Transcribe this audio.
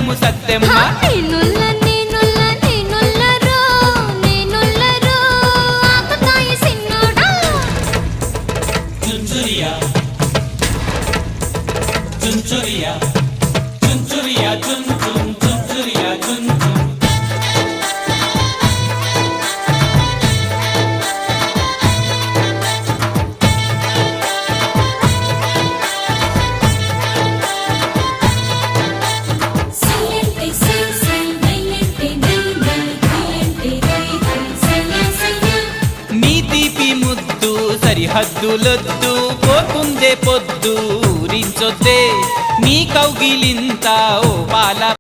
నడుము సత్తెమ్మ చుంచురియా చుంచురియా చుంచురియా చున్ చున్ చుంచురియా చున్ చున్ సరిహద్దులొద్దు పోతుందే పొద్దు ఊరించొద్దే నీ కౌగిలింత ఓ పాల